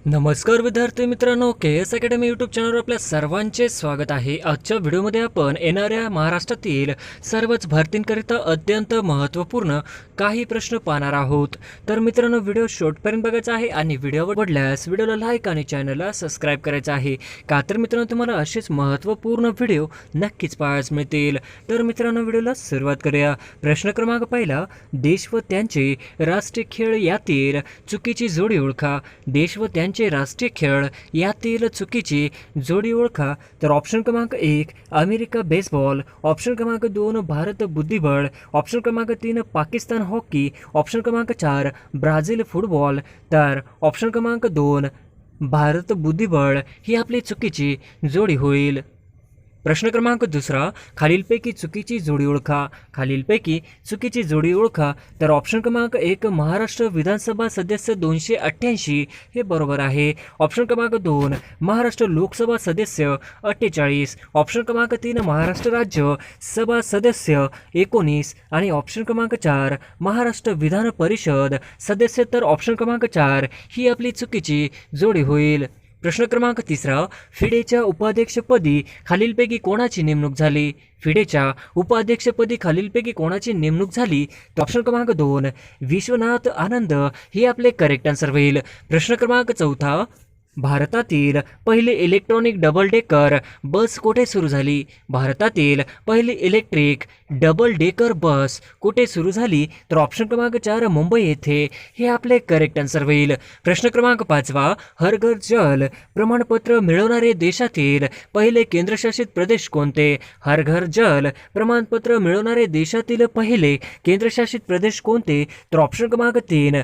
नमस्कार विद्यार्थी मित्रांनो, के एस अकॅडमी यूट्यूब चॅनलवर आपल्या सर्वांचे स्वागत आहे। आजच्या व्हिडिओमध्ये आपण येणाऱ्या महाराष्ट्रातील सर्वच भरतींकरिता अत्यंत महत्त्वपूर्ण काही प्रश्न पाहणार आहोत। तर मित्रांनो, व्हिडिओ शेवटपर्यंत बघायचा आहे आणि व्हिडिओ आवडल्यास व्हिडिओला लाईक आणि चॅनलला सबस्क्राईब करायचं आहे, का तर मित्रांनो तुम्हाला असेच महत्त्वपूर्ण व्हिडिओ नक्कीच पाहायला मिळतील। तर मित्रांनो, व्हिडिओला सुरुवात करूया। प्रश्न क्रमांक पहिला, देश व त्यांचे राष्ट्रीय खेळ यातील चुकीची जोडी ओळखा। देश व त्यांचे राष्ट्रीय खेळ यातील चुकीची जोडी ओळखा। तर ऑप्शन क्रमांक 1 अमेरिका बेसबॉल, ऑप्शन क्रमांक 2 भारत बुद्धिबळ, ऑप्शन क्रमांक 3 पाकिस्तान हॉकी, ऑप्शन क्रमांक 4 ब्राझील फुटबॉल। तर ऑप्शन क्रमांक 2 भारत बुद्धिबळ ही आपली चुकीची जोडी होईल। प्रश्न क्रमांक दुसरा, खालीलपैकी चुकीची जोडी ओळखा। खालीलपैकी चुकीची जोडी ओळखा। तर ऑप्शन क्रमांक 1 महाराष्ट्र विधानसभा सदस्य 288 हे बरोबर आहे। ऑप्शन क्रमांक 2 महाराष्ट्र लोकसभा सदस्य 48, ऑप्शन क्रमांक 3 महाराष्ट्र राज्य सभा सदस्य 19 आणि ऑप्शन क्रमांक 4 महाराष्ट्र विधान परिषद सदस्य। तर ऑप्शन क्रमांक 4 ही आपली चुकीची जोडी होईल। प्रश्न क्रमांक तिसरा, फिडेच्या उपाध्यक्षपदी खालीलपैकी कोणाची नेमणूक झाली। फिडेच्या उपाध्यक्षपदी खालीलपैकी कोणाची नेमणूक झाली। तर ऑप्शन क्रमांक 2 विश्वनाथ आनंद हे आपले करेक्ट आन्सर होईल। प्रश्न क्रमांक चौथा, भारतातील पहिली इलेक्ट्रॉनिक डबल डेकर बस कुठे सुरू झाली। भारतातील पहिली इलेक्ट्रिक डबल डेकर बस कुठे सुरू झाली। तर ऑप्शन क्रमांक 4 मुंबई येथे हे आपले करेक्ट आन्सर होईल। प्रश्न क्रमांक 5, हर घर जल प्रमाणपत्र मिळवणारे देशातील पहिले केंद्रशासित प्रदेश कोणते। हर घर जल प्रमाणपत्र मिळवणारे देशातील पहिले केंद्रशासित प्रदेश कोणते। तर ऑप्शन क्रमांक 3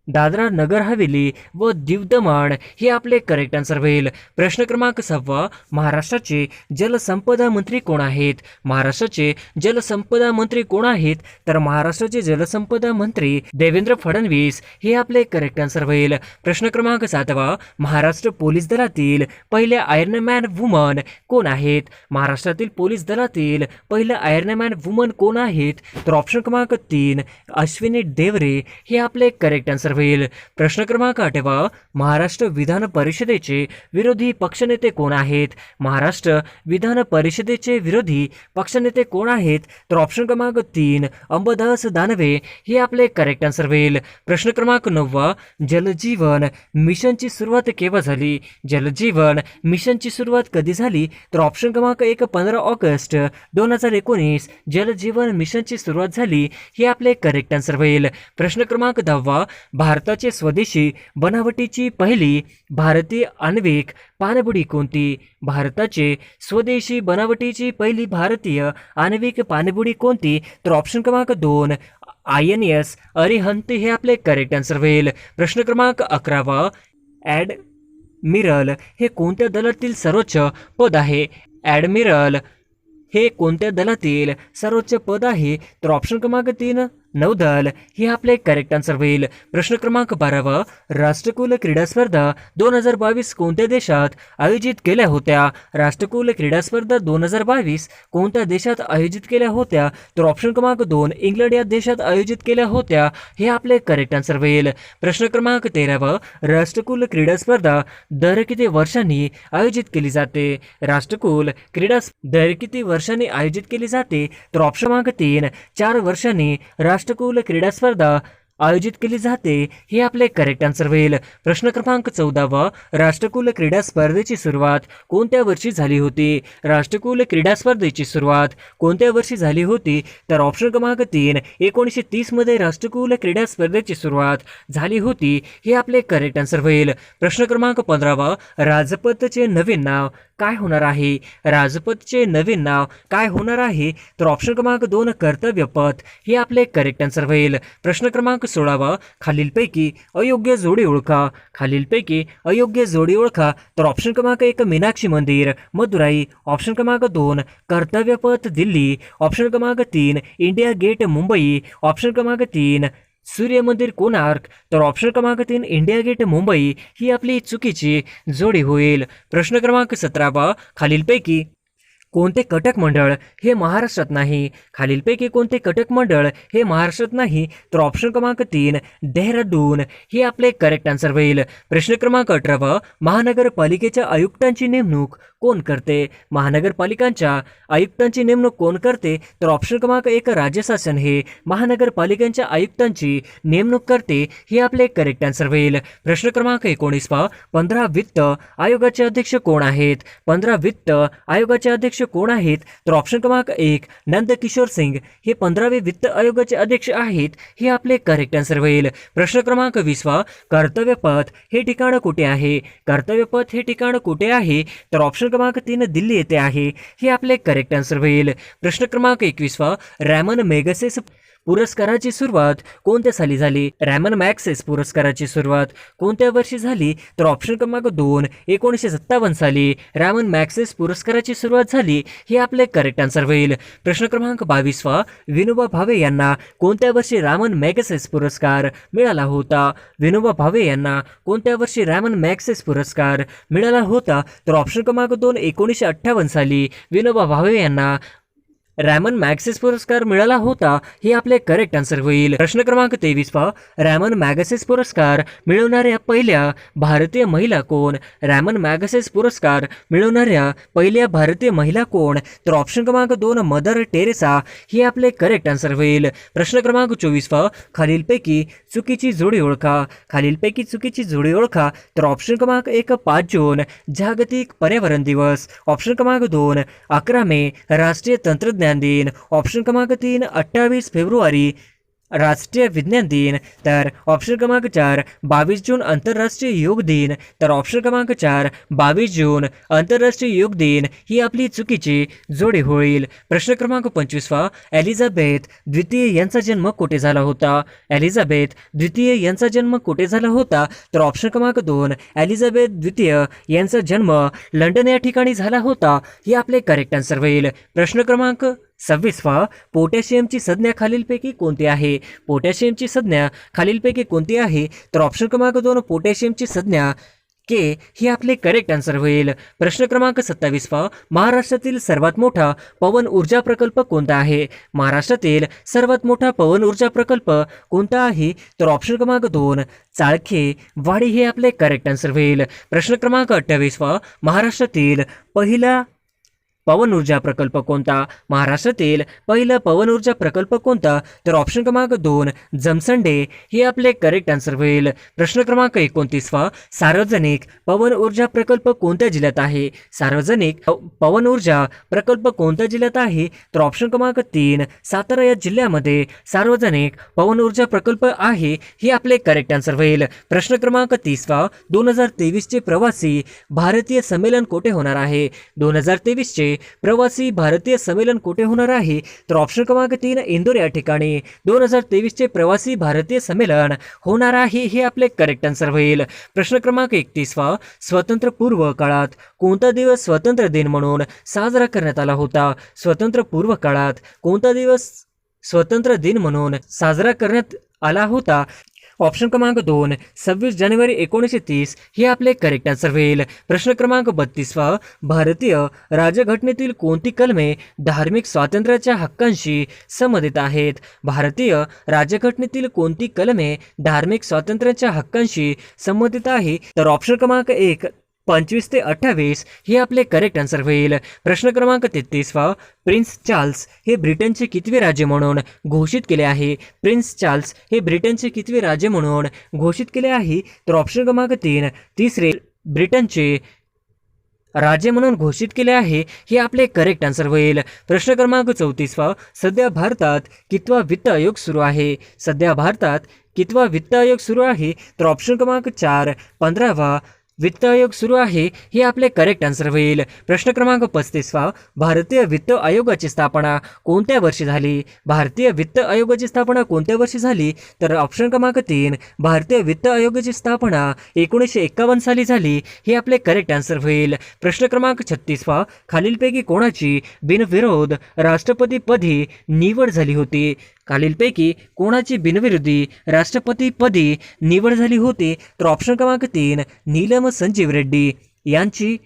दादरा नगर हवेली व दीव दमण हे आपले करेक्ट आन्सर होईल। प्रश्न क्रमांक 6, महाराष्ट्राचे जलसंपदा मंत्री कोण आहेत। महाराष्ट्राचे जलसंपदा मंत्री कोण आहेत। तर महाराष्ट्राचे जलसंपदा मंत्री देवेंद्र फडणवीस हे आपले करेक्ट आन्सर होईल। प्रश्न क्रमांक 7, महाराष्ट्र पोलीस दलातील पहिल्या आयर्नमॅन वुमन कोण आहेत। महाराष्ट्रातील पोलीस दलातील पहिल्या आयर्नमॅन वुमन कोण आहेत। तर ऑप्शन क्रमांक 3 अश्विनी देवरे हे आपले करेक्ट आन्सर होईल। प्रश्न क्रमांक 8, महाराष्ट्र विधान परिषदेचे विरोधी पक्षनेते कोण आहेत। महाराष्ट्र विधान परिषदेचे विरोधी पक्षनेते कोण आहेत। तर ऑप्शन क्रमांक 3 अंबादास दानवे हे आपले करेक्ट आन्सर होईल। प्रश्न क्रमांक 9, जलजीवन मिशनची सुरुवात केव्हा झाली। जलजीवन मिशनची सुरुवात कधी झाली। तर ऑप्शन क्रमांक 1 15 ऑगस्ट 2019 जलजीवन मिशनची सुरुवात झाली हे आपले करेक्ट आन्सर होईल। प्रश्न क्रमांक 10, भारताचे स्वदेशी बनावटीची पहिली भारतीय आण्विक पाणबुडी कोणती। भारताचे स्वदेशी बनावटीची पहिली भारतीय आण्विक पाणबुडी कोणती। तर ऑप्शन क्रमांक 2 INS अरिहंत हे आपले करेक्ट आन्सर होईल। प्रश्न क्रमांक 11, ॲडमिरल हे कोणत्या दलातील सर्वोच्च पद आहे। ॲडमिरल हे कोणत्या दलातील सर्वोच्च पद आहे। तर ऑप्शन क्रमांक 3 नौदल हे आपले करेक्ट आन्सर होईल। प्रश्न क्रमांक 12, राष्ट्रकुल क्रीडा स्पर्धा 2022 कोणत्या देशात आयोजित केल्या होत्या। राष्ट्रकुल क्रीडा स्पर्धा 2022 कोणत्या देशात आयोजित केल्या होत्या। तर ऑप्शन क्रमांक 2 इंग्लंड या देशात आयोजित केल्या होत्या हे आपले करेक्ट आन्सर होईल। प्रश्न क्रमांक 13, राष्ट्रकुल क्रीडा स्पर्धा दर किती वर्षांनी आयोजित केली जाते। राष्ट्रकुल क्रीडा दर किती वर्षांनी आयोजित केली जाते। तर ऑप्शन क्रमांक 3 4 वर्षांनी राष्ट्रकुल क्रीडा स्पर्धा आयोजित केली जाते हे आपले करेक्ट आन्सर होईल। प्रश्न क्रमांक 14, राष्ट्रकुल क्रीडा स्पर्धेची सुरुवात कोणत्या वर्षी झाली होती। राष्ट्रकुल क्रीडा स्पर्धेची सुरुवात कोणत्या वर्षी झाली होती। तर ऑप्शन क्रमांक 3 1930 मध्ये राष्ट्रकुल क्रीडा स्पर्धेची सुरुवात झाली होती हे आपले करेक्ट आन्सर होईल। प्रश्न क्रमांक 15, राजपथचे नवीन नाव काय होणार आहे। राजपथचे नवीन नाव काय होणार आहे। तर ऑप्शन क्रमांक 2 कर्तव्यपथ हे आपले करेक्ट आन्सर होईल। प्रश्न क्रमांक 16, खालीलपैकी अयोग्य जोडी ओळखा। खालीलपैकी अयोग्य जोडी ओळखा। तर ऑप्शन क्रमांक 1 मीनाक्षी मंदिर मदुराई, ऑप्शन क्रमांक 2 कर्तव्यपथ दिल्ली, ऑप्शन क्रमांक 3 इंडिया गेट मुंबई, ऑप्शन क्रमांक 3 सूर्य मंदिर कोणार्क। तर ऑप्शन क्रमांक 3 इंडिया गेट मुंबई ही आपली चुकीची जोडी होईल। प्रश्न क्रमांक 17, खालीलपैकी कोणते कटक मंडळ हे महाराष्ट्रात नाही? खालीलपैकी कोणते कटक मंडळ हे महाराष्ट्रात नाही? तर ऑप्शन क्रमांक 3 देहरादून हे आपले करेक्ट आन्सर होईल. प्रश्न क्रमांक 18 महानगरपालिकेच्या आयुक्तांची नेमणूक कोण करते? महानगरपालिकांच्या आयुक्तांची नेमणूक कोण करते? तर ऑप्शन क्रमांक 1 राज्य शासन हे महानगरपालिकांच्या आयुक्तांची नेमणूक करते. हे आपले करेक्ट आन्सर होईल. प्रश्न क्रमांक 19 15 वित्त आयोगाचे अध्यक्ष कोण आहेत? 15 वित्त आयोगाचे अध्यक्ष कोण आहेत? तर ऑप्शन क्रमांक 1 नंदकिशोर सिंग हे 15वे वित्त आयोगाचे अध्यक्ष आहेत. हे आपले करेक्ट आन्सर होईल. प्रश्न क्रमांक 20 कर्तव्यपथ हे ठिकाण कुठे आहे? कर्तव्यपथ हे ठिकाण कुठे आहे? तर ऑप्शन क्रमांक 3 दिल्ली येथे आहे. हे आपले करेक्ट आन्सर होईल. प्रश्न क्रमांक 21 रॅमन मॅगसेसे पुरस्काराची सुरुवात कोणत्या साली झाली? रॅमन मॅगसेसे पुरस्काराची सुरुवात कोणत्या वर्षी झाली? तर ऑप्शन क्रमांक 2 1957 साली रॅमन मॅगसेसे पुरस्काराची सुरुवात झाली. हे आपले करेक्ट आन्सर होईल. प्रश्न क्रमांक 22 विनोबा भावे यांना कोणत्या वर्षी रॅमन मॅगसेसे पुरस्कार मिळाला होता? विनोबा भावे यांना कोणत्या वर्षी रॅमन मॅगसेसे पुरस्कार मिळाला होता? तर ऑप्शन क्रमांक 2 1958 साली विनोबा भावे यांना रॅमन मॅगसेसे पुरस्कार मिळाला होता. हे आपले करेक्ट आन्सर होईल. प्रश्न क्रमांक 23 रॅमन मॅगसेसे पुरस्कार मिळवणाऱ्या पहिल्या भारतीय महिला कोण? रॅमन मॅगसेसे पुरस्कार मिळवणाऱ्या पहिल्या भारतीय महिला कोण? तर ऑप्शन क्रमांक 2 मदर टेरेसा. हे आपले करेक्ट आन्सर होईल. प्रश्न क्रमांक 24 खालीलपैकी चुकीची जोडी ओळखा. खालीलपैकी चुकीची जोडी ओळखा. तर ऑप्शन क्रमांक 1 5 जून जागतिक पर्यावरण दिवस. ऑप्शन क्रमांक 2 11 मे राष्ट्रीय तंत्रज्ञान दिन. ऑप्शन क्रमांक 3 28 फेब्रुवारी राष्ट्रीय विज्ञान दिन. तर ऑप्शन क्रमांक 4 22 जून आंतरराष्ट्रीय योग दिन. तर ऑप्शन क्रमांक 4 22 जून आंतरराष्ट्रीय योग दिन ही आपली चुकीची जोडी होईल. प्रश्न क्रमांक 25 एलिझाबेथ द्वितीय यांचा जन्म कुठे झाला होता? एलिझाबेथ द्वितीय यांचा जन्म कुठे झाला होता? तर ऑप्शन क्रमांक 2 एलिझाबेथ द्वितीय यांचा जन्म लंडन या ठिकाणी झाला होता. हे आपले करेक्ट आन्सर होईल. प्रश्न क्रमांक 26 पोटॅशियमची संज्ञा खालीलपैकी कोणती आहे? पोटॅशियमची संज्ञा खालीलपैकी कोणती आहे? तर ऑप्शन क्रमांक 2 पोटॅशियमची संज्ञा के. ही आपले करेक्ट आन्सर होईल. प्रश्न क्रमांक 27 महाराष्ट्रातील सर्वात मोठा पवन ऊर्जा प्रकल्प कोणता आहे? महाराष्ट्रातील सर्वात मोठा पवन ऊर्जा प्रकल्प कोणता आहे? तर ऑप्शन क्रमांक 2 चाळखे वाडी. हे आपले करेक्ट आन्सर होईल. प्रश्न क्रमांक 28 महाराष्ट्रातील पहिला पवन ऊर्जा प्रकल्प कोणता? महाराष्ट्रातील पहिला पवन ऊर्जा प्रकल्प कोणता? तर ऑप्शन क्रमांक 2 जमसंडे. हे आपले करेक्ट आन्सर होईल. प्रश्न क्रमांक 29 सार्वजनिक पवन ऊर्जा प्रकल्प कोणत्या जिल्ह्यात आहे? सार्वजनिक पवन ऊर्जा प्रकल्प कोणत्या जिल्ह्यात आहे? तर ऑप्शन क्रमांक 3 सातारा या जिल्ह्यामध्ये सार्वजनिक पवन ऊर्जा प्रकल्प आहे. हे आपले करेक्ट आन्सर होईल. प्रश्न क्रमांक 30 2023 चे प्रवासी भारतीय संमेलन कुठे होणार आहे? 2023 चे प्रवासी भारतीय संमेलन कुठे होणार आहे? तर ऑप्शन क्रमांक 3 इंदोर या ठिकाणी 2023 चे प्रवासी भारतीय संमेलन होणार आहे. हे आपले करेक्ट आन्सर होईल. प्रश्न क्रमांक 31 स्वतंत्र पूर्व काळात कोणता दिवस स्वतंत्र दिन म्हणून साजरा करण्यात आला होता? स्वतंत्र पूर्व काळात कोणता दिवस स्वतंत्र दिन म्हणून साजरा करण्यात आला होता? ऑप्शन क्रमांक 2 26 जानेवारी 1930. हे आपले करेक्ट आन्सर होईल. प्रश्न क्रमांक 32 भारतीय राज्यघटनेतील कोणती कलमे धार्मिक स्वातंत्र्याच्या हक्कांशी संबंधित आहेत? भारतीय राज्यघटनेतील कोणती कलमे धार्मिक स्वातंत्र्याच्या हक्कांशी संबंधित आहे? तर ऑप्शन क्रमांक 1 25 ते 28. हे आपले करेक्ट आन्सर होईल. प्रश्न क्रमांक 33 प्रिन्स चार्ल्स हे ब्रिटनचे कितवे राज्य म्हणून घोषित केले आहे? प्रिन्स चार्ल्स हे ब्रिटनचे कितवे राज्य म्हणून घोषित केले आहे? तर ऑप्शन क्रमांक 3 तिसरे ब्रिटनचे राज्य म्हणून घोषित केले आहे. हे आपले करेक्ट आन्सर होईल. प्रश्न क्रमांक 34 सध्या भारतात कितवा वित्त आयोग सुरू आहे? सध्या भारतात कितवा वित्त आयोग सुरू आहे? तर ऑप्शन क्रमांक 4 15वा वित्त आयोग सुरू आहे. हे आपले करेक्ट आन्सर होईल. प्रश्न क्रमांक 35 भारतीय वित्त आयोगाची स्थापना कोणत्या वर्षी झाली? भारतीय वित्त आयोगाची स्थापना कोणत्या वर्षी झाली? तर ऑप्शन क्रमांक 3 भारतीय वित्त आयोगाची स्थापना 1951 साली झाली. हे आपले करेक्ट आन्सर होईल. प्रश्न क्रमांक 36 खालीलपैकी कोणाची बिनविरोध राष्ट्रपतीपदी निवड झाली होती? खालीलपैकी कोणाची बिनविरोधी राष्ट्रपतीपदी निवड झाली होती? तर ऑप्शन क्रमांक 3 नीलम संजीव रेड्डी यांची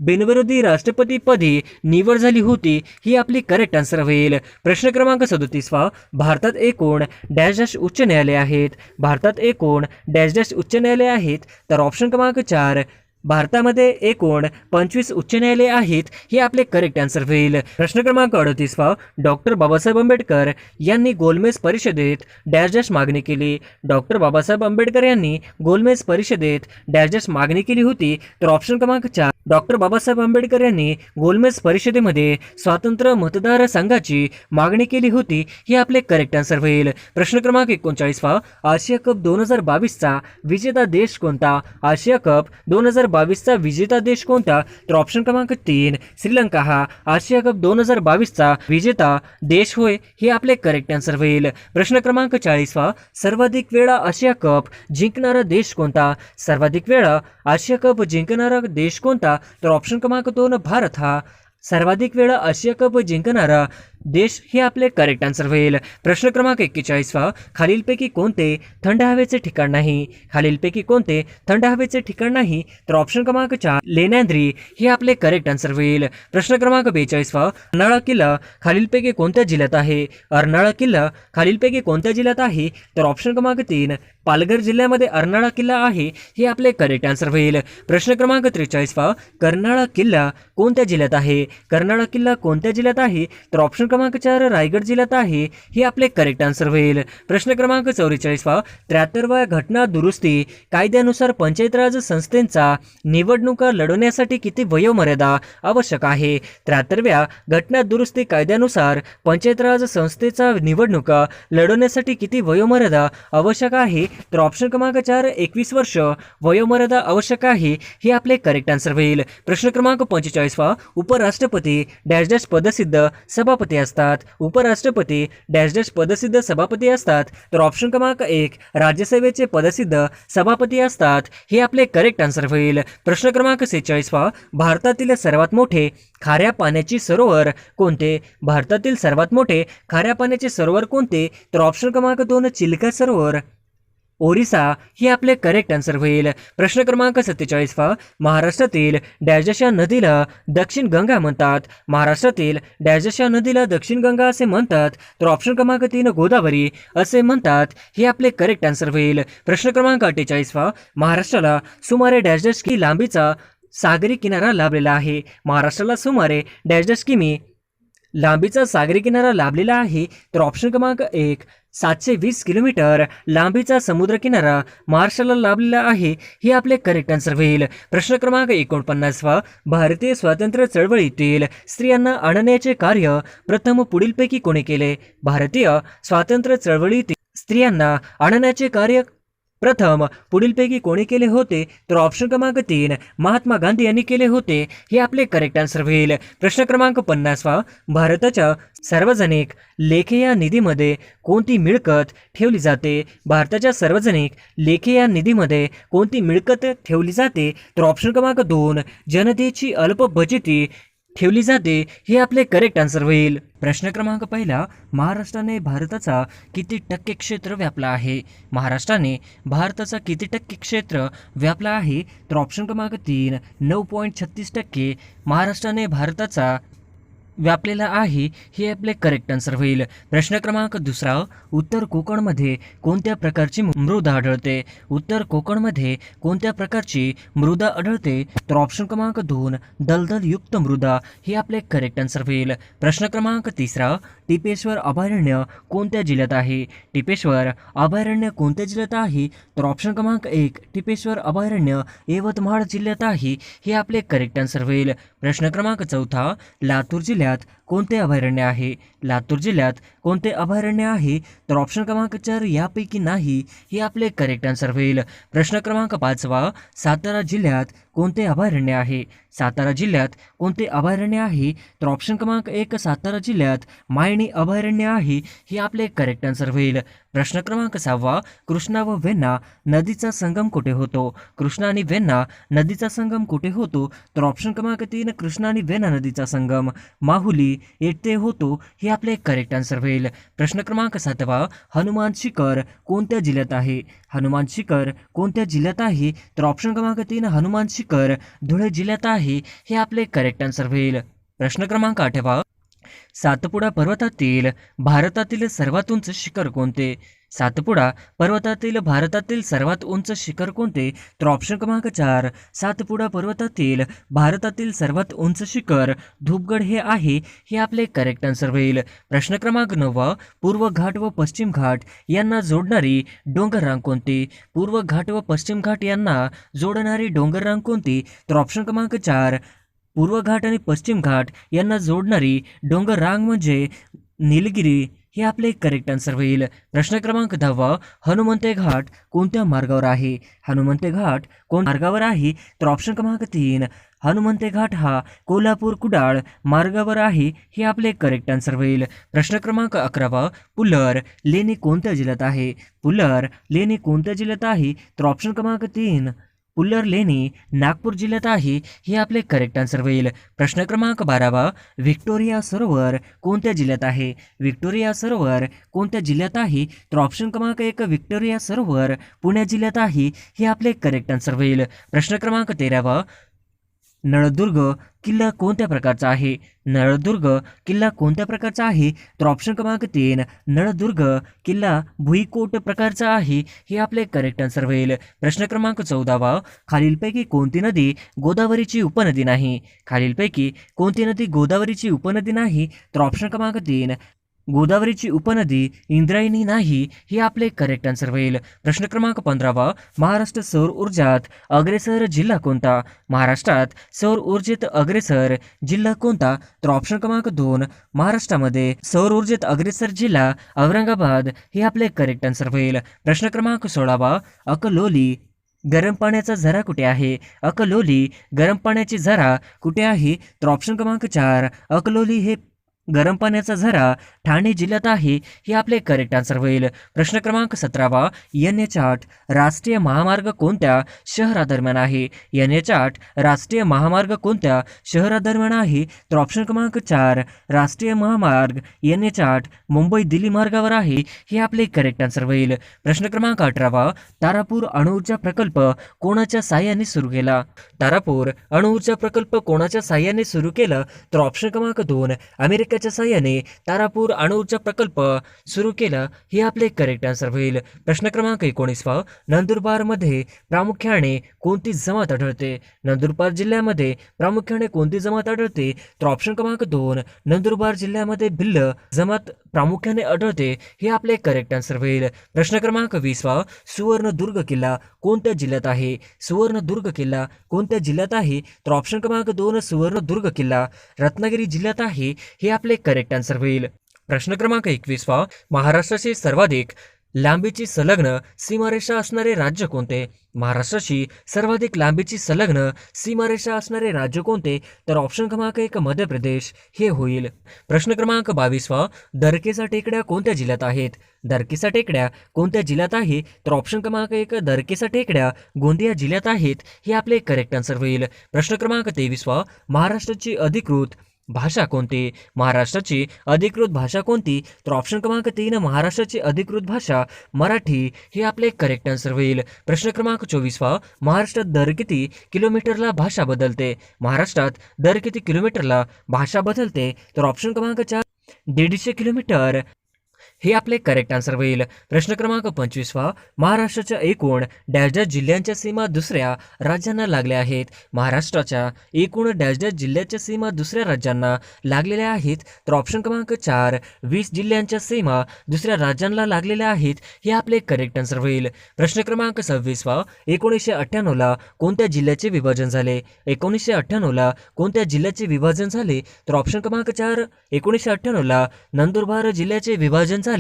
बिनविरोधी राष्ट्रपतीपदी निवड झाली होती? ही आपली करेक्ट आन्सर होईल. प्रश्न क्रमांक 37 भारतात एकूण डॅश डॅश उच्च न्यायालय आहेत. भारतात एकूण डॅश डॅश उच्च न्यायालय आहेत. तर ऑप्शन क्रमांक 4 भारतामध्ये एकूण 25 उच्च न्यायालये आहेत. हे आपले करेक्ट आन्सर होईल. प्रश्न क्रमांक 38 डॉक्टर बाबासाहेब आंबेडकर यांनी गोलमेज परिषदेत डॅश डॅश मागणी केली. डॉक्टर बाबासाहेब आंबेडकर यांनी गोलमेज परिषदेत डॅश डॅश मागणी केली होती. तर ऑप्शन क्रमांक 4 डॉक्टर बाबासाहेब आंबेडकर यांनी गोलमेज परिषदेमध्ये स्वतंत्र मतदार संघाची मागणी केली होती. हे आपले करेक्ट आन्सर होईल. प्रश्न क्रमांक 39 आशिया कप 2022चा विजेता देश कोणता? आशिया कप 2022चा विजेता देश कोणता? तर ऑप्शन क्रमांक 3 श्रीलंका हा आशिया कप 2022चा विजेता देश होय. हे आपले करेक्ट आन्सर होईल. प्रश्न क्रमांक 40 सर्वाधिक वेळा आशिया कप जिंकणारा देश कोणता? सर्वाधिक वेळा आशिया कप जिंकणारा देश कोणता? तर ऑप्शन क्रमांक 2 भारत हा सर्वाधिक वेळा आशिया कप जिंकणारा देश. हे आपले करेक्ट आन्सर होईल. प्रश्न क्रमांक 41 खालीलपैकी कोणते थंड हवेचे ठिकाण नाही? खालीलपैकी कोणते थंड हवेचे ठिकाण नाही? तर ऑप्शन क्रमांक 4 लेण्याद्री. हे आपले करेक्ट आन्सर होईल. प्रश्न क्रमांक 42 अर्नाळा किल्ला खालीलपैकी कोणत्या जिल्ह्यात आहे? अर्नाळा किल्ला खालीलपैकी कोणत्या जिल्ह्यात आहे? तर ऑप्शन क्रमांक 3 पालघर जिल्ह्यामध्ये अर्नाळा किल्ला आहे. हे आपले करेक्ट आन्सर होईल. प्रश्न क्रमांक 43 कर्नाळा किल्ला कोणत्या जिल्ह्यात आहे? कर्नाळा किल्ला कोणत्या जिल्ह्यात आहे? तर ऑप्शन क्रमांक 4 रायगड जिल्ह्यात आहे. हे आपले करेक्ट आन्सर होईल. प्रश्न क्रमांक 44 73व्या घटना दुरुस्ती कायद्यानुसार पंचायत राज संस्थेचा निवडणुका लढवण्यासाठी किती वयोमर्यादा आवश्यक आहे? 73व्या घटना दुरुस्ती कायद्यानुसार पंचायत राज संस्थेचा निवडणुका लढवण्यासाठी किती वयोमर्यादा आवश्यक आहे? तर ऑप्शन क्रमांक 4 21 वर्ष वयोमर्यादा आवश्यक आहे. हे आपले करेक्ट आन्सर होईल. प्रश्न क्रमांक 45 उपराष्ट्रपती डॅश डॅश पदसिद्ध सभापती असतात. उपराष्ट्रपती डॅश डॅश पदसिद्ध सभापती असतात. तर ऑप्शन क्रमांक 1 राज्यसभेचे पदसिद्ध सभापती असतात. हे आपले करेक्ट आन्सर होईल. प्रश्न क्रमांक 46 भारतातील सर्वात मोठे खाऱ्या पाण्याचे सरोवर कोणते? भारतातील सर्वात मोठे खाऱ्या पाण्याचे सरोवर कोणते? तर ऑप्शन क्रमांक 2 चिल्का सरोवर ओरिसा. हे आपले करेक्ट आन्सर होईल. प्रश्न क्रमांक 47 महाराष्ट्रातील डॅश डॅश या नदीला दक्षिण गंगा म्हणतात. महाराष्ट्रातील डॅश डॅश या नदीला दक्षिण गंगा असे म्हणतात. तर ऑप्शन क्रमांक 3 गोदावरी असे म्हणतात. हे आपले करेक्ट आन्सर होईल. प्रश्न क्रमांक 48 महाराष्ट्राला सुमारे डॅश डॅश की लांबीचा सागरी किनारा लाभलेला आहे. महाराष्ट्राला सुमारे डॅश डॅश किमी लांबीचा सागरी किनारा लाभलेला आहे. तर ऑप्शन क्रमांक 1 720 किलोमीटर लांबीचा समुद्र किनारा महाराष्ट्राला लाभलेला आहे. हे आपले करेक्ट आन्सर होईल. प्रश्न क्रमांक 49 भारतीय स्वातंत्र्य चळवळीतील स्त्रियांना आणण्याचे कार्य प्रथम पुढीलपैकी कोणी केले? भारतीय स्वातंत्र्य चळवळीतील स्त्रियांना आणण्याचे कार्य प्रथम पुढीलपैकी कोणी केले होते? तर ऑप्शन क्रमांक 3 महात्मा गांधी यांनी केले होते. हे आपले करेक्ट आन्सर होईल. प्रश्न क्रमांक 50 भारताच्या सार्वजनिक लेखे या निधीमध्ये कोणती मिळकत ठेवली जाते? भारताच्या सार्वजनिक लेखे या निधीमध्ये कोणती मिळकत ठेवली जाते? तर ऑप्शन क्रमांक 2 जनतेची अल्प बचती ठेवली जाते. हे आपले करेक्ट आन्सर होईल. प्रश्न क्रमांक 1 महाराष्ट्राने भारताचा किती टक्के क्षेत्र व्यापला आहे? महाराष्ट्राने भारताचा किती टक्के क्षेत्र व्यापला आहे? तर ऑप्शन क्रमांक 3 9.36% महाराष्ट्राने भारताचा व्यापलेला आहे. हे आपले करेक्ट आन्सर होईल. प्रश्न क्रमांक 2 उत्तर कोकणमध्ये कोणत्या प्रकारची मृदा आढळते? उत्तर कोकणमध्ये कोणत्या प्रकारची मृदा आढळते? तर ऑप्शन क्रमांक 2 दलदलयुक्त मृदा. हे आपले करेक्ट आन्सर होईल. प्रश्न क्रमांक 3 टिपेश्वर अभयारण्य कोणत्या जिल्ह्यात आहे? टिपेश्वर अभयारण्य कोणत्या जिल्ह्यात आहे? तर ऑप्शन क्रमांक 1 टिपेश्वर अभयारण्य यवतमाळ जिल्ह्यात आहे. हे आपले करेक्ट आन्सर होईल. प्रश्न क्रमांक 4 लातूर जिल्ह्यात कोणते अभयारण्य आहे? लातूर जिल्ह्यात कोणते अभयारण्य आहे? तर ऑप्शन क्रमांक 4 यापैकी नाही. हे आपले करेक्ट आन्सर होईल. प्रश्न क्रमांक 5 सातारा जिल्ह्यात कोणते अभयारण्य आहे? सातारा जिल्ह्यात कोणते अभयारण्य आहे? तर ऑप्शन क्रमांक 1 सातारा जिल्ह्यात मायणी अभयारण्य आहे. हे आपले करेक्ट आन्सर होईल. प्रश्न क्रमांक 6 कृष्णा व वेण्णा नदीचा संगम कुठे होतो? कृष्णा आणि वेण्णा नदीचा संगम कुठे होतो? तर ऑप्शन क्रमांक 3 कृष्णा आणि वेण्णा नदीचा संगम माहुली येथे होतो, हे आपले करेक्ट आन्सर होईल. प्रश्न क्रमांक 7 हनुमान शिखर कोणत्या जिल्ह्यात आहे? हनुमान शिखर कोणत्या जिल्ह्यात आहे? तर ऑप्शन क्रमांक 3 हनुमान शिखर धुळे जिल्ह्यात आहे, हे आपले करेक्ट आन्सर होईल. प्रश्न क्रमांक 8 सातपुडा पर्वतातील भारतातील सर्वात उंच शिखर कोणते? सातपुडा पर्वतातील भारतातील सर्वात उंच शिखर कोणते? तर ऑप्शन क्रमांक 4 सातपुडा पर्वतातील भारतातील सर्वात उंच शिखर धूपगड हे आहे, हे आपले करेक्ट आन्सर होईल. प्रश्न क्रमांक 9 पूर्व घाट व पश्चिम घाट यांना जोडणारी डोंगर रांग कोणती? पूर्व घाट व पश्चिम घाट यांना जोडणारी डोंगर रांग कोणती? तर ऑप्शन क्रमांक 4 पूर्व घाट आणि पश्चिम घाट यांना जोडणारी डोंगर रांग म्हणजे निलगिरी, हे आपले करेक्ट आन्सर होईल. प्रश्न क्रमांक 10 हनुमंते घाट कोणत्या मार्गावर आहे? हनुमंते घाट कोण मार्गावर आहे? तर ऑप्शन क्रमांक 3 हनुमंते घाट हा कोल्हापूर कुडाळ मार्गावर आहे, हे आपले करेक्ट आन्सर होईल. प्रश्न क्रमांक 11 पुलर लेणी कोणत्या जिल्ह्यात आहे? पुलर लेणी कोणत्या जिल्ह्यात आहे? तर ऑप्शन क्रमांक 3 पुल्लर लेणी नागपूर जिल्ह्यात आहे, हे आपले करेक्ट आन्सर होईल. प्रश्न क्रमांक 12 व्हिक्टोरिया सरोवर कोणत्या जिल्ह्यात आहे? व्हिक्टोरिया सरोवर कोणत्या जिल्ह्यात आहे? तर ऑप्शन क्रमांक 1 व्हिक्टोरिया सरोवर पुणे जिल्ह्यात आहे, हे आपले करेक्ट आन्सर होईल. प्रश्न क्रमांक 13 नळदुर्ग किल्ला कोणत्या प्रकारचा आहे? नळदुर्ग किल्ला कोणत्या प्रकारचा आहे? तर ऑप्शन क्रमांक 3 नळदुर्ग किल्ला भुईकोट प्रकारचा आहे, हे आपले करेक्ट आन्सर होईल. प्रश्न क्रमांक 14 खालीलपैकी कोणती नदी गोदावरीची उपनदी नाही? खालीलपैकी कोणती नदी गोदावरीची उपनदी नाही? तर ऑप्शन क्रमांक 3 गोदावरीची उपनदी इंद्रायणी नाही, हे आपले करेक्ट आन्सर होईल. प्रश्न क्रमांक 15 महाराष्ट्र सौर ऊर्जात अग्रेसर जिल्हा कोणता? महाराष्ट्रात सौर ऊर्जेत अग्रेसर जिल्हा कोणता? तर ऑप्शन क्रमांक 2 महाराष्ट्रामध्ये सौर ऊर्जेत अग्रेसर जिल्हा औरंगाबाद, हे आपले करेक्ट आन्सर होईल. प्रश्न क्रमांक 16 अकलोली गरम पाण्याचा झरा कुठे आहे? अकलोली गरम पाण्याची झरा कुठे आहे? तर ऑप्शन क्रमांक 4 अकलोली हे गरम पाण्याचा झरा ठाणे जिल्ह्यात आहे, हे आपले करेक्ट आन्सर होईल. प्रश्न क्रमांक 17 NH8 राष्ट्रीय महामार्ग कोणत्या शहरादरम्यान आहे? NH8 राष्ट्रीय महामार्ग कोणत्या शहरादरम्यान आहे? तर ऑप्शन क्रमांक 4 राष्ट्रीय महामार्ग NH8 मुंबई दिल्ली मार्गावर आहे, हे आपले करेक्ट आन्सर होईल. प्रश्न क्रमांक 18 तारापूर अणुऊर्जा प्रकल्प कोणाच्या साहाय्याने सुरू केला? तारापूर अणुऊर्जा प्रकल्प कोणाच्या साहाय्याने सुरू केला? तर ऑप्शन क्रमांक 2 अमेरिकेच्या साहाय्याने तारापूर अणुऊर्जा प्रकल्प सुरू केला, हे आपले करेक्ट आन्सर होईल. प्रश्न क्रमांक 19 नंदुरबारमध्ये प्रामुख्याने कोणती जमात आढळते? नंदुरबार जिल्ह्यामध्ये प्रामुख्याने कोणती जमात आढळते? तर ऑप्शन क्रमांक 2 नंदुरबार जिल्ह्यामध्ये भिल्ल जमात प्रामुख्याने आढळते, हे आपले करेक्ट आन्सर होईल. प्रश्न क्रमांक 20 सुवर्णदुर्ग किल्ला कोणत्या जिल्ह्यात आहे? सुवर्णदुर्ग किल्ला कोणत्या जिल्ह्यात आहे? तर ऑप्शन क्रमांक 2 सुवर्णदुर्ग किल्ला रत्नागिरी जिल्ह्यात आहे, हे आपले करेक्ट आन्सर होईल. प्रश्न क्रमांक 21 महाराष्ट्राची सर्वाधिक लांबीची संलग्न सीमारेषा असणारे राज्य कोणते? महाराष्ट्राची सर्वाधिक लांबीची संलग्न सीमारेषा असणारे राज्य कोणते? तर ऑप्शन क्रमांक 1 मध्य प्रदेश हे होईल. प्रश्न क्रमांक 22 दरकेचा टेकड्या कोणत्या जिल्ह्यात आहेत? दरकेचा टेकड्या कोणत्या जिल्ह्यात आहे? तर ऑप्शन क्रमांक 1 दरकेचा टेकड्या गोंदिया जिल्ह्यात आहेत, हे आपले करेक्ट आन्सर होईल. प्रश्न क्रमांक 23 महाराष्ट्राची अधिकृत भाषा कोणती? महाराष्ट्राची अधिकृत भाषा कोणती? तर ऑप्शन क्रमांक 3 महाराष्ट्राची अधिकृत भाषा मराठी, हे आपले करेक्ट आन्सर होईल. प्रश्न क्रमांक 24 महाराष्ट्रात दर किती किलोमीटरला भाषा बदलते? महाराष्ट्रात दर किती किलोमीटरला भाषा बदलते? तर ऑप्शन क्रमांक 4 150 किलोमीटर, हे आपले करेक्ट आन्सर होईल. प्रश्न क्रमांक 25 महाराष्ट्राच्या एकूण डॅश डॅश जिल्ह्यांच्या सीमा दुसऱ्या राज्यांना लागल्या आहेत? महाराष्ट्राच्या एकूण डॅश डॅश जिल्ह्याच्या सीमा दुसऱ्या राज्यांना लागलेल्या आहेत? तर ऑप्शन क्रमांक 4 20 जिल्ह्यांच्या सीमा दुसऱ्या राज्यांना लागलेल्या आहेत, हे आपले करेक्ट आन्सर होईल. प्रश्न क्रमांक 26 1998ला कोणत्या जिल्ह्याचे विभाजन झाले? 1998ला कोणत्या जिल्ह्याचे विभाजन झाले? तर ऑप्शन क्रमांक 4 1998ला नंदुरबार जिल्ह्याचे विभाजन झाले,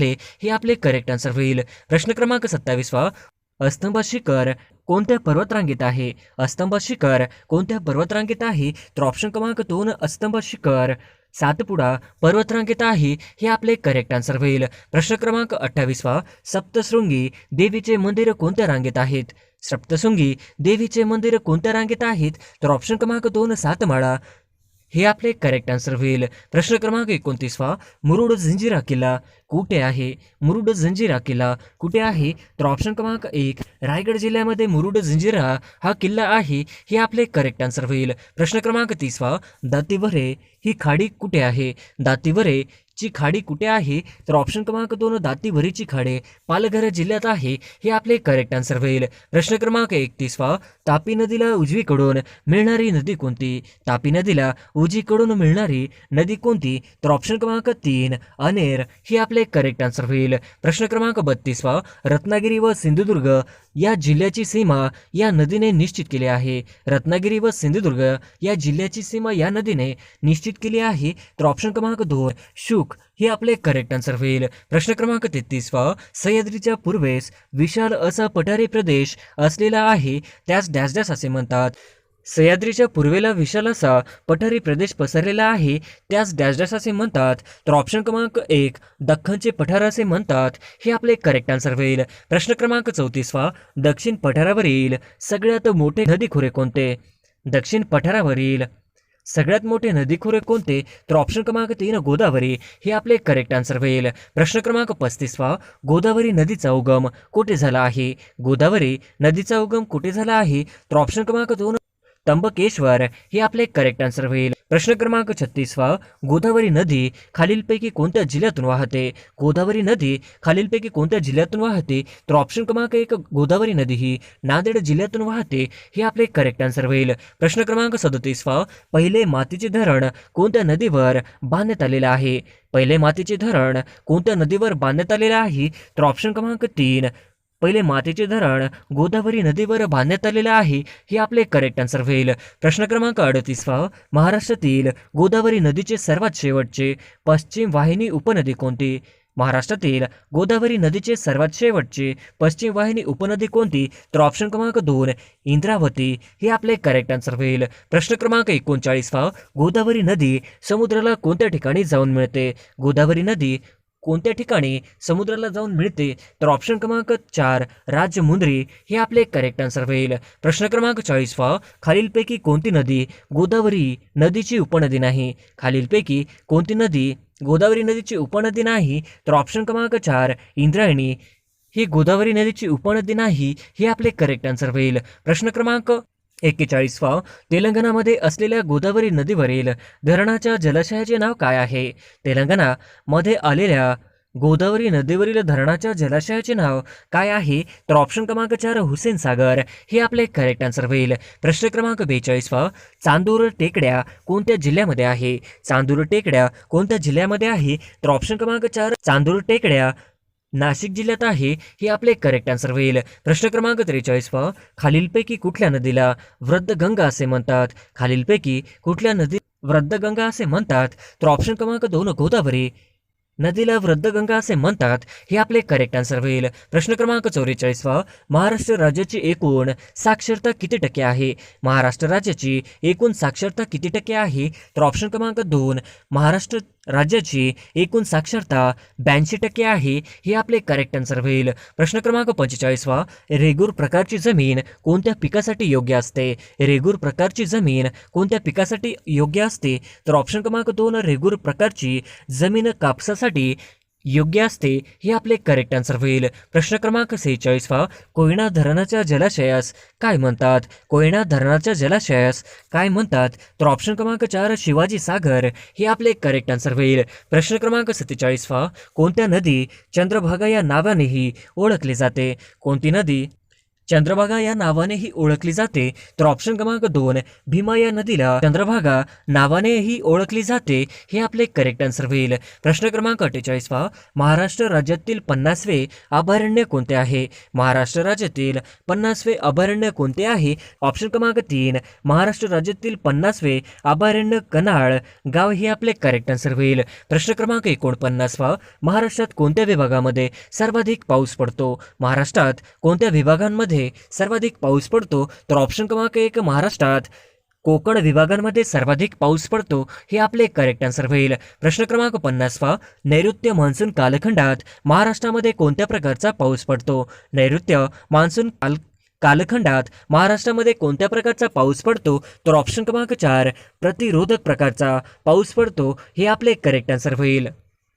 हे आपले करेक्ट आन्सर होईल. प्रश्न क्रमांक 27 अस्तंबा शिखर कोणत्या पर्वतरांगेत आहे? अस्तंबा शिखर कोणत्या पर्वतरांगेत आहे? तर ऑप्शन क्रमांक 2 अस्तंबा शिखर सातपुडा पर्वतरांगेत आहे, हे आपले करेक्ट आन्सर होईल. प्रश्न क्रमांक 28 सप्तशृंगी देवीचे मंदिर कोणत्या रांगेत आहेत? सप्तशृंगी देवीचे मंदिर कोणत्या रांगेत आहेत? तर ऑप्शन क्रमांक 2 सातमाळा हे आपले करेक्ट आन्सर होईल. प्रश्न क्रमांक 29 मुरुड जंजिरा किल्ला कुठे आहे? मुरुड जंजिरा किल्ला कुठे आहे? तर ऑप्शन क्रमांक 1 रायगड जिल्ह्यामध्ये मुरुड जंजिरा हा किल्ला आहे, हे आपले करेक्ट आन्सर होईल. प्रश्न क्रमांक 30 दातिवरे ही खाडी कुठे आहे? दातिवरे ची खाडी कुठे आहे? तर ऑप्शन क्रमांक 2 दातिवरीची खाडी पालघर जिल्ह्यात आहे, हे आपले करेक्ट आन्सर होईल. प्रश्न क्रमांक 31 तापी नदीला उजवीकडून मिळणारी नदी कोणती? तापी नदीला उजवीकडून मिळणारी नदी कोणती? तर ऑप्शन क्रमांक 3 अनेर हे आपले करेक्ट आन्सर होईल. प्रश्न क्रमांक 32 रत्नागिरी व सिंधुदुर्ग या जिल्ह्याची सीमा या नदीने निश्चित केली आहे. रत्नागिरी व सिंधुदुर्ग या जिल्ह्याची सीमा या नदीने निश्चित केली आहे, तर ऑप्शन क्रमांक 2 शुक हे आपले करेक्ट आन्सर होईल. प्रश्न क्रमांक 33 सह्याद्रीच्या पूर्वेस विशाल असा पठारी प्रदेश असलेला आहे, त्यास डॅश डॅश असे म्हणतात. सह्याद्रीच्या पूर्वेला विशाल असा पठारी प्रदेश पसरलेला आहे, त्यास डॅश डॅश असे म्हणतात. तर ऑप्शन क्रमांक 1 दख्खनचे पठार असे म्हणतात, हे आपले करेक्ट आन्सर होईल. प्रश्न क्रमांक 34 दक्षिण पठारावरील सगळ्यात मोठे नदीखोरे कोणते? दक्षिण पठारावरील सगळ्यात मोठे नदीखोरे कोणते? तर ऑप्शन क्रमांक 3 गोदावरी हे आपले करेक्ट आन्सर होईल. प्रश्न क्रमांक 35 गोदावरी नदीचा उगम कुठे झाला आहे? गोदावरी नदीचा उगम कुठे झाला आहे? तर ऑप्शन क्रमांक 2 त्र्यंबकेश्वर हे आपले करेक्ट आन्सर होईल. प्रश्न क्रमांक 36 गोदावरी नदी खालीलपैकी कोणत्या जिल्ह्यातून वाहते? गोदावरी नदी खालीलपैकी कोणत्या जिल्ह्यातून वाहते? तर ऑप्शन क्रमांक 1 गोदावरी नदी ही नांदेड जिल्ह्यातून वाहते, हे आपले करेक्ट आन्सर होईल. प्रश्न क्रमांक 37 पहिले मातीचे धरण कोणत्या नदीवर बांधण्यात आलेले आहे? पहिले मातीचे धरण कोणत्या नदीवर बांधण्यात आलेले आहे? तर ऑप्शन क्रमांक 3 पहिले मातीचे धरण गोदावरी नदीवर बांधण्यात आलेले आहे, हे आपले करेक्ट आन्सर होईल. प्रश्न क्रमांक 38 महाराष्ट्रातील गोदावरी नदीचे सर्वात शेवटचे पश्चिम वाहिनी उपनदी कोणती? महाराष्ट्रातील गोदावरी नदीचे सर्वात शेवटचे पश्चिम वाहिनी उपनदी कोणती? तर ऑप्शन क्रमांक 2 इंद्रावती हे आपले करेक्ट आन्सर होईल. प्रश्न क्रमांक 39 गोदावरी नदी समुद्राला कोणत्या ठिकाणी जाऊन मिळते? गोदावरी नदी कोणत्या ठिकाणी समुद्राला जाऊन मिळते? तर ऑप्शन क्रमांक 4 राजमुंद्री हे आपले करेक्ट आन्सर होईल. प्रश्न क्रमांक 40 खालीलपैकी कोणती नदी गोदावरी नदीची उपनदी नाही? खालीलपैकी कोणती नदी गोदावरी नदीची उपनदी नाही? तर ऑप्शन क्रमांक 4 इंद्रायणी ही गोदावरी नदीची उपनदी नाही, हे आपले करेक्ट आन्सर होईल. प्रश्न क्रमांक 41 तेलंगणामध्ये असलेल्या गोदावरी नदीवरील धरणाच्या जलाशयाचे नाव काय आहे? तेलंगणामध्ये आलेल्या गोदावरी नदीवरील धरणाच्या जलाशयाचे नाव काय आहे? तर ऑप्शन क्रमांक 4 हुसेन सागर हे आपले करेक्ट आन्सर होईल. प्रश्न क्रमांक 42 चांदूर टेकड्या कोणत्या जिल्ह्यामध्ये आहे? चांदूर टेकड्या कोणत्या जिल्ह्यामध्ये आहे? तर ऑप्शन क्रमांक 4 चांदूर टेकड्या नाशिक जिल्ह्यात आहे, हे आपले करेक्ट आन्सर होईल. प्रश्न क्रमांक 43 खालीलपैकी कुठल्या नदीला वृद्धगंगा असे म्हणतात? खालीलपैकी कुठल्या नदी वृद्धगंगा असे म्हणतात? तर ऑप्शन क्रमांक 2 गोदावरी नदीला वृद्धगंगा असे म्हणतात, हे आपले करेक्ट आन्सर होईल. प्रश्न क्रमांक 44 महाराष्ट्र राज्याची एकूण साक्षरता किती टक्के आहे? महाराष्ट्र राज्याची एकूण साक्षरता किती टक्के आहे? तर ऑप्शन क्रमांक 2 महाराष्ट्र राज्याची एकूण साक्षरता 82% आहे, हे आपले करेक्ट आन्सर होईल. प्रश्न क्रमांक 45 रेगूर प्रकारची जमीन कोणत्या पिकासाठी योग्य असते? रेगूर प्रकारची जमीन कोणत्या पिकासाठी योग्य असते? तर ऑप्शन क्रमांक 2 रेगूर प्रकारची जमीन कापसासाठी योग्य असते, हे आपले करेक्ट आन्सर होईल. प्रश्न क्रमांक 46 कोयना धरणाच्या जलाशयास काय म्हणतात? कोयना धरणाच्या जलाशयास काय म्हणतात? तर ऑप्शन क्रमांक 4 शिवाजी सागर हे आपले करेक्ट आन्सर होईल. प्रश्न क्रमांक 47 कोणत्या नदी चंद्रभागा या नावानेही ओळखली जाते? कोणती नदी चंद्रभागा या नावानेही ओळखली जाते? तर ऑप्शन क्रमांक 2 भीमा या नदीला चंद्रभागा नावानेही ओळखली जाते, हे आपले करेक्ट आन्सर होईल. प्रश्न क्रमांक 48 महाराष्ट्र राज्यातील 50वे अभयारण्य कोणते आहे? महाराष्ट्र राज्यातील 50वे अभयारण्य कोणते आहे? ऑप्शन क्रमांक 3 महाराष्ट्र राज्यातील 50वे अभयारण्य कनाळ गाव हे आपले करेक्ट आन्सर होईल. प्रश्न क्रमांक 49 महाराष्ट्रात कोणत्या विभागामध्ये सर्वाधिक पाऊस पडतो? महाराष्ट्रात कोणत्या विभागांमध्ये सर्वाधिक पाऊस पडतो? तर ऑप्शन क्रमांक 1 महाराष्ट्रात कोकण विभागांमध्ये सर्वाधिक पाऊस पडतो हे आपले करेक्ट आन्सर होईल. प्रश्न क्रमांक 50 नैऋत्य मान्सून कालखंडात महाराष्ट्रामध्ये कोणत्या प्रकारचा पाऊस पडतो? नैऋत्य मान्सून कालखंडात महाराष्ट्रामध्ये कोणत्या प्रकारचा पाऊस पडतो? तर ऑप्शन क्रमांक 4 प्रतिरोधक प्रकारचा पाऊस पडतो हे आपले करेक्ट आन्सर होईल.